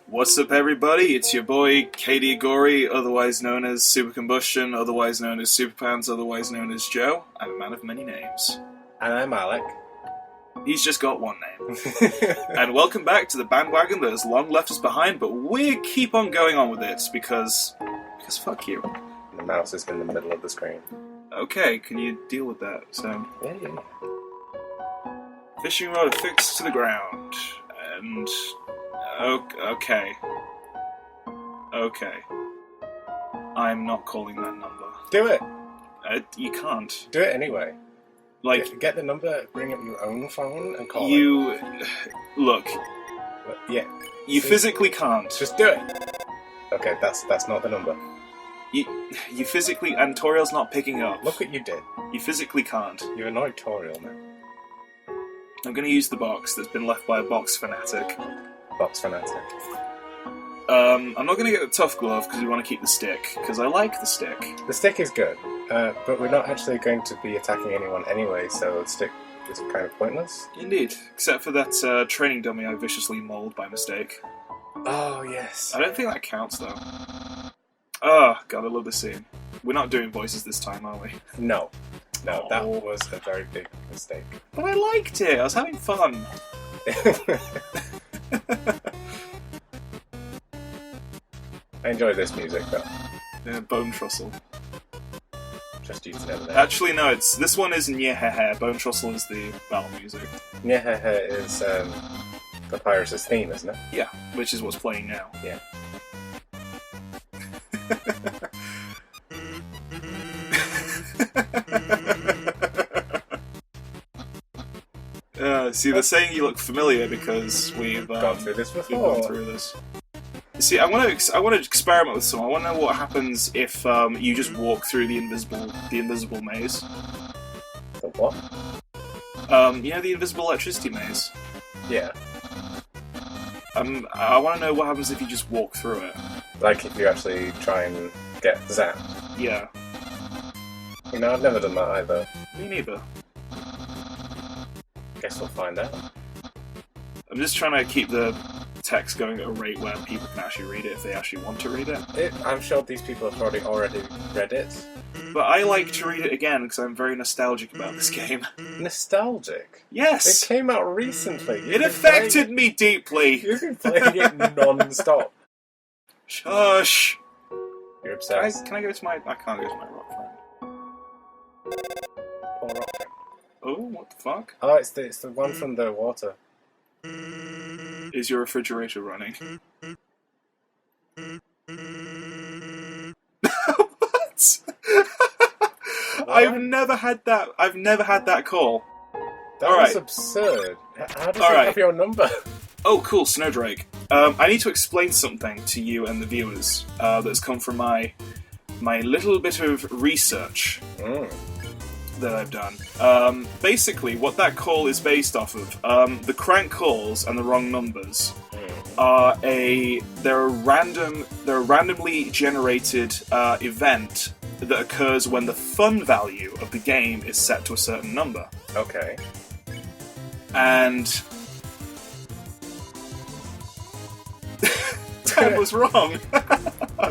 What's up, everybody? It's your boy, Katie Gory, otherwise known as Super Combustion, otherwise known as Super Pants, otherwise known as Joe. I'm a man of many names. And I'm Alek. He's just got one name. And welcome back to the bandwagon that has long left us behind, but we keep on going on with it because fuck you. The mouse is in the middle of the screen. Okay, can you deal with that? So, Yeah. fishing rod affixed to the ground, and okay. I'm not calling that number. Do it. You can't. Do it anyway. Like, Get the number, bring up your own phone and call you look. But, yeah. You physically can't. Just do it. Okay, that's not the number. You physically, and Toriel's not picking up. Look what you did. You physically can't. You annoyed Toriel now. I'm going to use the box that's been left by a box fanatic. Box fanatic. I'm not going to get the tough glove because we want to keep the stick, because I like the stick. The stick is good, but we're not actually going to be attacking anyone anyway, so the stick is kind of pointless. Indeed, except for that training dummy I viciously mauled by mistake. Oh, yes. I don't think that counts, though. Oh, God, I love this scene. We're not doing voices this time, are we? No, that was a very big mistake. But I liked it. I was having fun. I enjoy this music, though. Yeah, Bone Trussell. Just use it over there. Actually, no, this one is Nyehehe. Bone Trussell is the battle music. Nyehehe is Papyrus's theme, isn't it? Yeah, which is what's playing now. Yeah. See, they're saying you look familiar because we've gone through this We've before. gone through this. See, I want to experiment with some. I want to know what happens if you just walk through the invisible maze. The what? You know, the invisible electricity maze. Yeah. I want to know what happens if you just walk through it. Like if you actually try and get zapped. Yeah. You know, I've never done that either. Me neither. Guess we'll find out. I'm just trying to keep the text going at a rate where people can actually read it if they actually want to read it. I'm sure these people have already read it. But I like to read it again because I'm very nostalgic about this game. Nostalgic? Yes! It came out recently. It affected me deeply! You've been playing it non-stop. Shush! You're obsessed. Can I go to my... I can't go to my rock friend. Poor rock. Oh, what the fuck? Oh, it's the one from the water. Is your refrigerator running? What? I've never had that call. That All was right. absurd. How does All it right. have your number? Oh, cool, Snowdrake. I need to explain something to you and the viewers that's come from my little bit of research that I've done. Basically, what that call is based off of, the crank calls and the wrong numbers are they're a randomly generated event that occurs when the fun value of the game is set to a certain number. Okay. And Dad was wrong.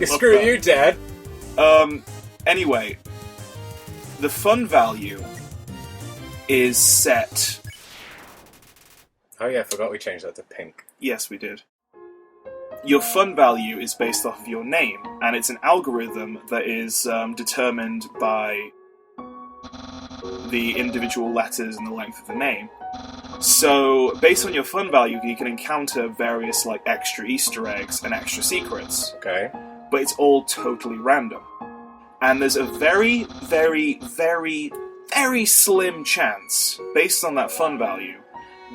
Screw you, Dad. Anyway, the fun value is set. Oh yeah, I forgot we changed that to pink. Yes, we did. Your fun value is based off of your name, and it's an algorithm that is determined by the individual letters and the length of the name. So, based on your fun value, you can encounter various like extra Easter eggs and extra secrets. Okay. But it's all totally random. And there's a very, very, very, very slim chance, based on that fun value,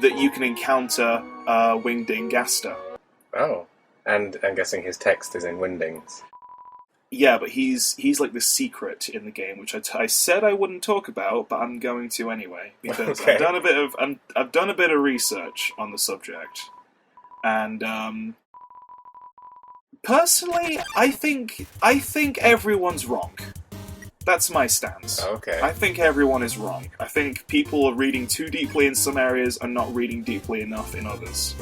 that you can encounter Wingding Gaster. Oh. And I'm guessing his text is in Windings. Yeah, but he's like the secret in the game, which I said I wouldn't talk about, but I'm going to anyway because Okay. I've done a bit of research on the subject, and personally, I think everyone's wrong. That's my stance. Okay. I think everyone is wrong. I think people are reading too deeply in some areas and not reading deeply enough in others.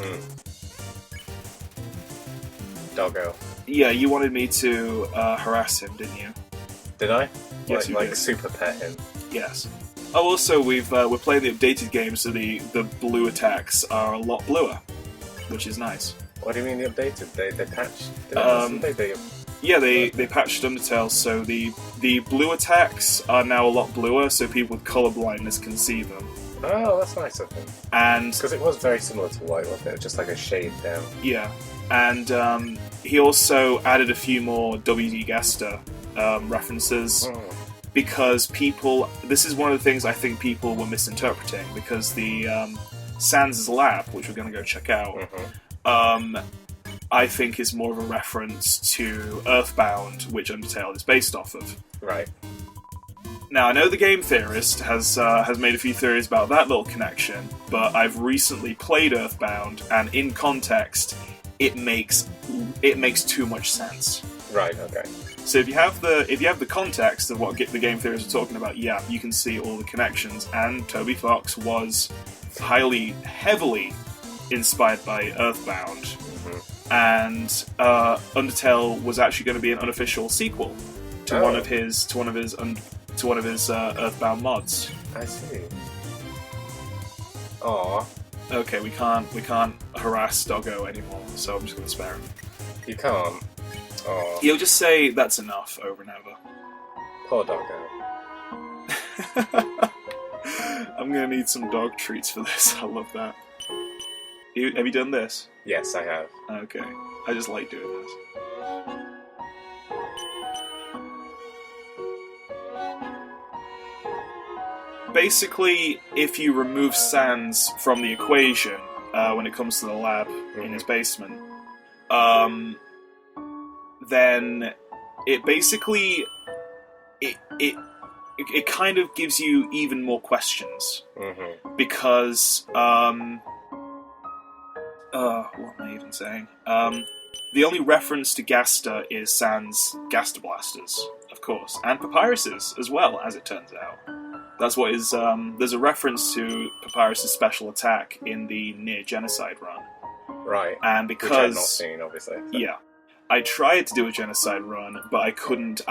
Doggo. Yeah, you wanted me to harass him, didn't you? Did I? Yes, you like did. super pet him. Yes. Oh, also, we're playing the updated game, so the blue attacks are a lot bluer, which is nice. What do you mean the updated? They patched? Yeah, they patched Undertale, so the blue attacks are now a lot bluer, so people with colour blindness can see them. Oh, that's nice of him. And because it was very similar to white, wasn't it? Just like a shade down. Yeah, and he also added a few more WD Gaster references. Because this is one of the things I think people were misinterpreting, because the Sans' lab, which we're going to go check out, I think is more of a reference to Earthbound, which Undertale is based off of. Right. Now, I know the game theorist has made a few theories about that little connection, but I've recently played Earthbound, and in context, it makes too much sense. Right. Okay. So if you have the context of what the game theorists are talking about, yeah, you can see all the connections. And Toby Fox was heavily inspired by Earthbound, and Undertale was actually going to be an unofficial sequel to one of his Earthbound mods. I see. Aww. Okay, we can't harass Doggo anymore, so I'm just going to spare him. You can't. Aww. He'll just say that's enough over and over. Poor Doggo. I'm gonna need some dog treats for this. I love that. Have you done this? Yes, I have. Okay. I just like doing this. Basically, if you remove Sans from the equation when it comes to the lab in his basement, then it basically it kind of gives you even more questions because what am I even saying? The only reference to Gaster is Sans Gaster Blasters, of course, and Papyrus's as well, as it turns out. That's what is. There's a reference to Papyrus's special attack in the Near Genocide run, right? And because which I've not seen, obviously. So. Yeah. I tried to do a genocide run, but I couldn't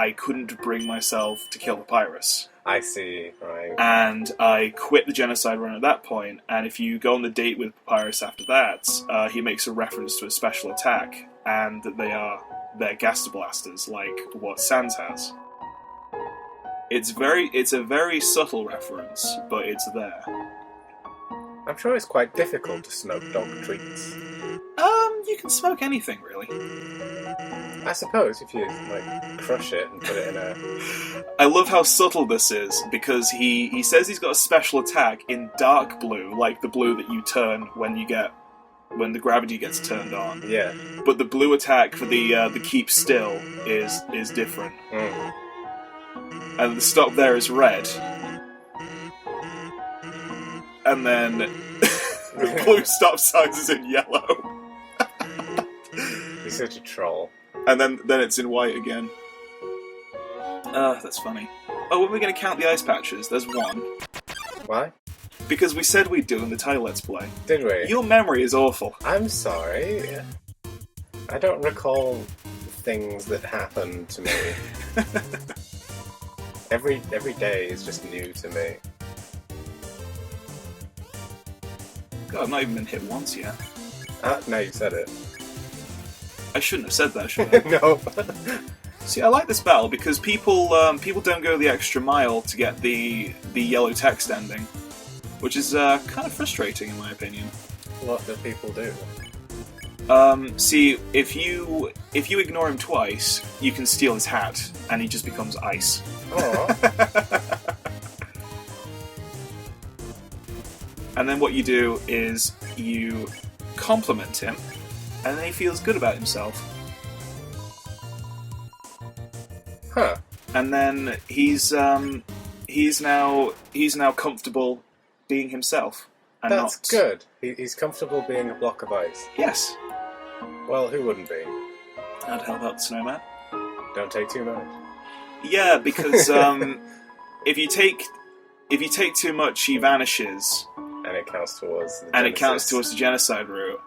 bring myself to kill Papyrus. I see, right. And I quit the genocide run at that point, and if you go on the date with Papyrus after that, he makes a reference to a special attack, and that they're Gaster Blasters, like what Sans has. It's a very subtle reference, but it's there. I'm sure it's quite difficult to smoke dog treats. You can smoke anything, really. I suppose, if you, crush it and put it in a... I love how subtle this is, because he says he's got a special attack in dark blue, like the blue that you turn when the gravity gets turned on. Yeah. But the blue attack for the keep still is different. And the stop there is red. And then the blue stop sign is in yellow. He's such a troll. And then it's in white again. That's funny. Oh, when are we going to count the ice patches? There's one. Why? Because we said we'd do in the Thai Let's Play. Did we? Your memory is awful. I'm sorry. I don't recall things that happen to me. Every day is just new to me. God, I've not even been hit once yet. No, you said it. I shouldn't have said that, should I? No. See, I like this battle because people don't go the extra mile to get the yellow text ending, which is kind of frustrating in my opinion. What do people do? See, if you ignore him twice, you can steal his hat, and he just becomes ice. Aww. And then what you do is you compliment him, and then he feels good about himself. Huh. And then he's now comfortable being himself. And That's not... good. He's comfortable being a block of ice. Yes. Well, who wouldn't be? I'd help out the snowman. Don't take too much. Yeah, because if you take too much, he vanishes. And it counts towards the And it counts towards the genocide route.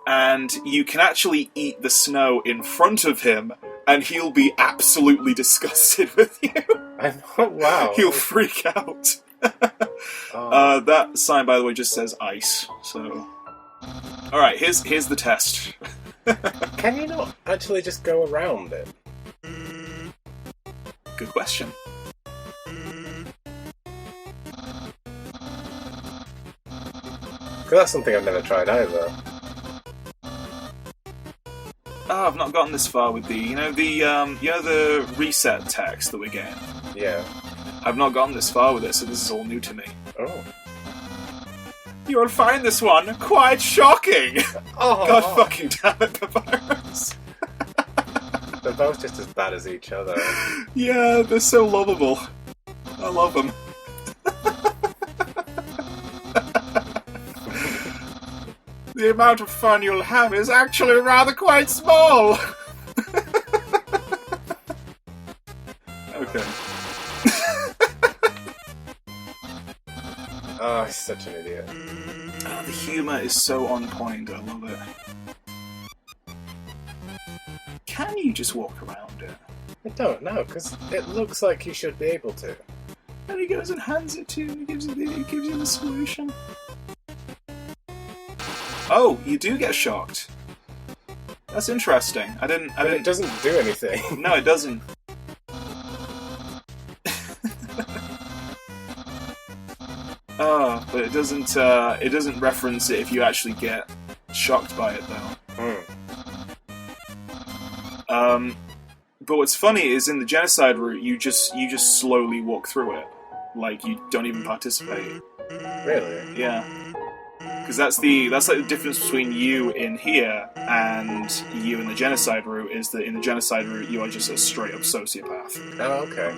and you can actually eat the snow in front of him, and he'll be absolutely disgusted with you. Wow. He'll freak out. Oh. That sign, by the way, just says ice. So, all right, here's the test. Can you not actually just go around it? Good question. Because that's something I've never tried either. Oh, I've not gotten this far with the reset text that we're getting. Yeah. I've not gotten this far with it, so this is all new to me. Oh. You will find this one quite shocking! Oh. God fucking damn it, the virus! They're both just as bad as each other. Yeah, they're so lovable. I love them. The amount of fun you'll have is actually rather quite small! Okay. Oh, he's such an idiot. Oh, the humour is so on point, I love it. Can you just walk around it? I don't know, because it looks like you should be able to. And he goes and hands it to you, and he gives you the solution. Oh, you do get shocked. That's interesting. I didn't. It doesn't do anything. No, it doesn't. Oh, but it doesn't. It doesn't reference it if you actually get shocked by it, though. But what's funny is in the genocide route, you just slowly walk through it, like you don't even participate. Really? Yeah. Because that's like the difference between you in here and you in the genocide route, is that in the genocide route you are just a straight up sociopath. Oh, okay.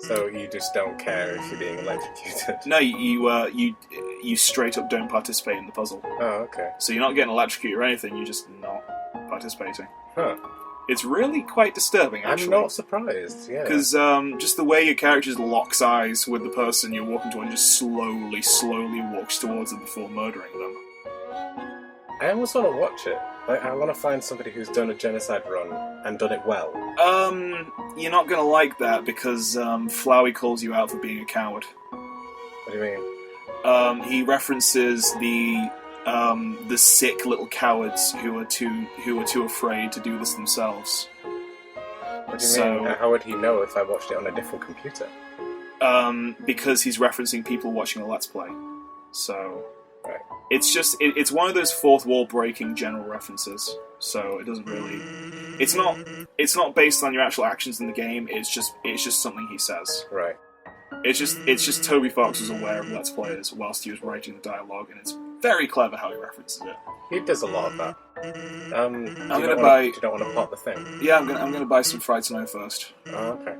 So you just don't care if you're being electrocuted? No, you straight up don't participate in the puzzle. Oh, okay. So you're not getting electrocuted or anything, you're just not participating. Huh. It's really quite disturbing, actually. I'm not surprised, yeah. Because just the way your character just locks eyes with the person you're walking to and just slowly walks towards them before murdering them. I almost want to watch it. Like, I want to find somebody who's done a genocide run and done it well. You're not going to like that because Flowey calls you out for being a coward. What do you mean? He references the sick little cowards who are too afraid to do this themselves. What do you mean? How would he know if I watched it on a different computer? Because he's referencing people watching a Let's Play. So, right. It's one of those fourth wall breaking general references. So it doesn't really. It's not based on your actual actions in the game. It's just something he says. Right. It's just Toby Fox was aware of Let's Players whilst he was writing the dialogue, and it's very clever how he references it. He does a lot of that. Do you don't want to pot the thing? Yeah, I'm gonna buy some fried snow first. Oh, okay.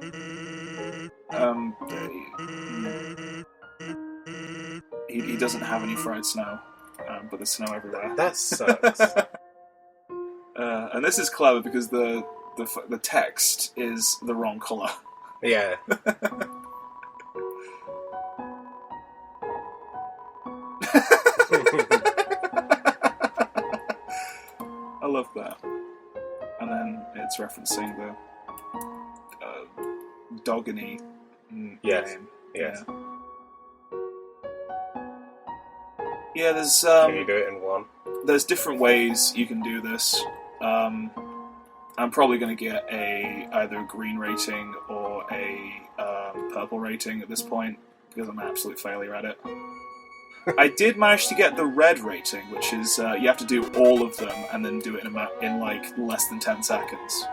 He doesn't have any fried snow, but there's snow everywhere. That sucks. And this is clever because the text is the wrong colour. Yeah. I love that. And then it's referencing the Dogony yes. name. Yes. Yeah, there's Can you do it in one? There's different ways you can do this. I'm probably going to get either a green rating or a purple rating at this point because I'm an absolute failure at it. I did manage to get the red rating, which is you have to do all of them and then do it in like less than 10 seconds.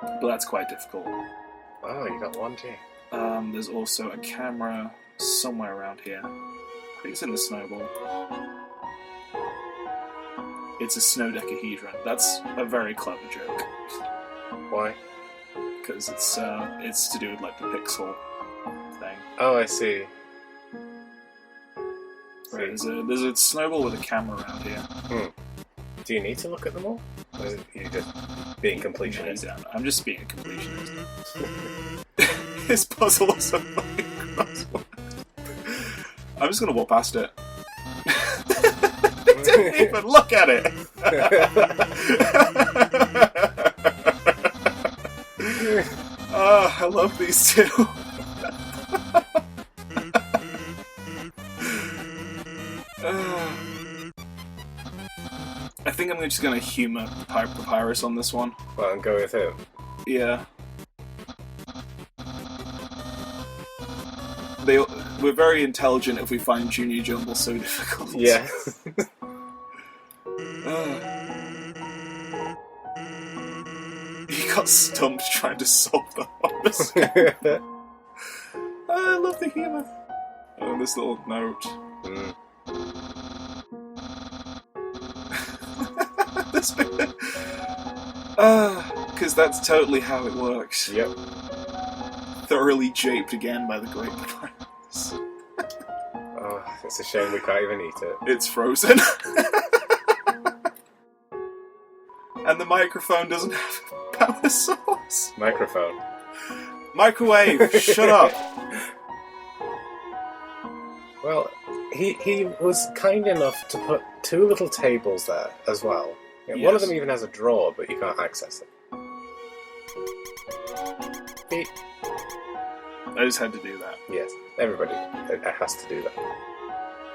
But that's quite difficult. Oh, you got 1G. There's also a camera somewhere around here. I think it's in the snowball. It's a snow decahedron. That's a very clever joke. Why? Because it's to do with like the pixel thing. Oh, I see. Right, there's a snowball with a camera around here. Do you need to look at them all? Or is it you just being completionist? Yeah, I'm just being a completionist. His puzzles are fucking crossword. I'm just gonna walk past it. even look at it. I love these two. I think I'm just going to humour Papyrus on this one. Well, and go with him. Yeah. We're very intelligent if we find Junior Jumble so difficult. Yeah. He got stumped trying to solve the hardest. I love the humour. Oh, this little note. This bit. Because that's totally how it works. Yep. Thoroughly japed again by the Great Papyrus. Oh, it's a shame we can't even eat it. It's frozen. And the microphone doesn't have a power source. Microphone. Microwave, shut up. Well, he was kind enough to put 2 little tables there as well. Yeah, Yes. One of them even has a drawer, but you can't access it. I just had to do that. Yes, everybody has to do that.